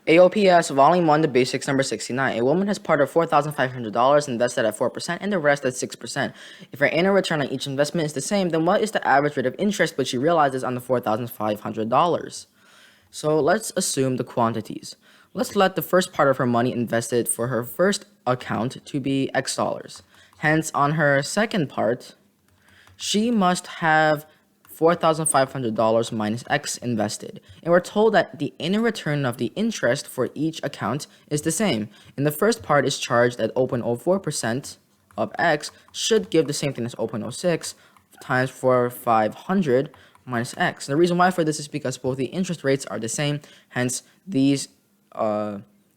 AOPS Volume 1, the basics number 69. A woman has part of $4,500 invested at 4% and the rest at 6%. If her annual return on each investment is the same, then what is the average rate of interest which she realizes on the $4,500? So let's assume the quantities. Let's let the first part of her money invested for her first account to be X dollars. Hence, on her second part, she must have $4,500 minus X invested. And we're told that the annual return of the interest for each account is the same. And the first part is charged at 0.04% of X should give the same thing as 0.06 times 4,500 minus X. And the reason why for this is because both the interest rates are the same. Hence, these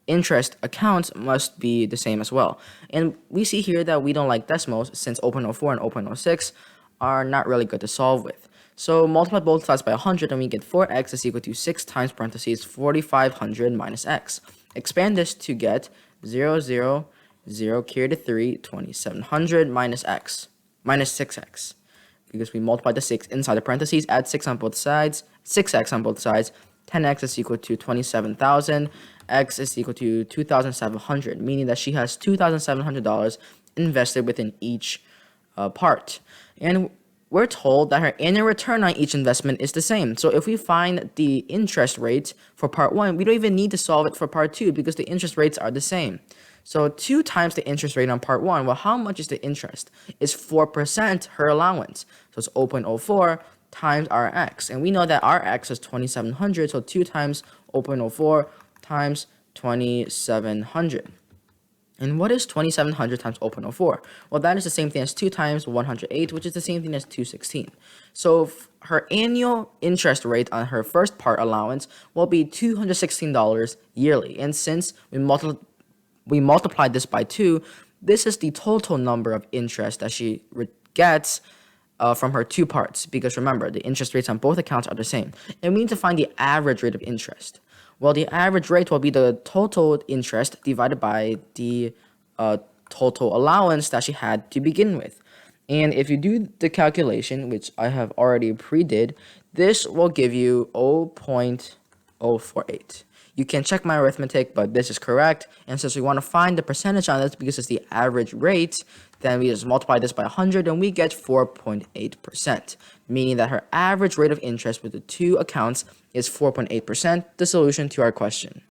interest accounts must be the same as well. And we see here that we don't like decimals since 0.04 and 0.06 are not really good to solve with. So multiply both sides by 100 and we get 4x is equal to 6 times parentheses 4,500 minus x. Expand this to get 0, 0, 0 carry to 3, 2,700 minus x, minus 6x. Because we multiply the 6 inside the parentheses, add 6 on both sides, 6x on both sides, 10x is equal to 27,000, x is equal to 2,700, meaning that she has $2,700 invested within each part. And we're told that her annual return on each investment is the same. So if we find the interest rate for part 1, we don't even need to solve it for part 2 because the interest rates are the same. So 2 times the interest rate on part 1, well, how much is the interest? It's 4% her allowance. So it's 0.04 times our x. And we know that our x is 2,700, so 2 times 0.04 times 2,700. And what is 2,700 times 0.04? Well, that is the same thing as 2 times 108, which is the same thing as 216. So her annual interest rate on her first part allowance will be $216 yearly. And since we multiplied this by 2, this is the total number of interest that she gets from her 2 parts. Because remember, the interest rates on both accounts are the same. And we need to find the average rate of interest. Well, the average rate will be the total interest divided by the total allowance that she had to begin with. And if you do the calculation, which I have already pre-did, this will give you 0.048. You can check my arithmetic, but this is correct. And since we want to find the percentage on this because it's the average rate, then we just multiply this by 100 and we get 4.8%, meaning that her average rate of interest with the 2 accounts is 4.8%, the solution to our question.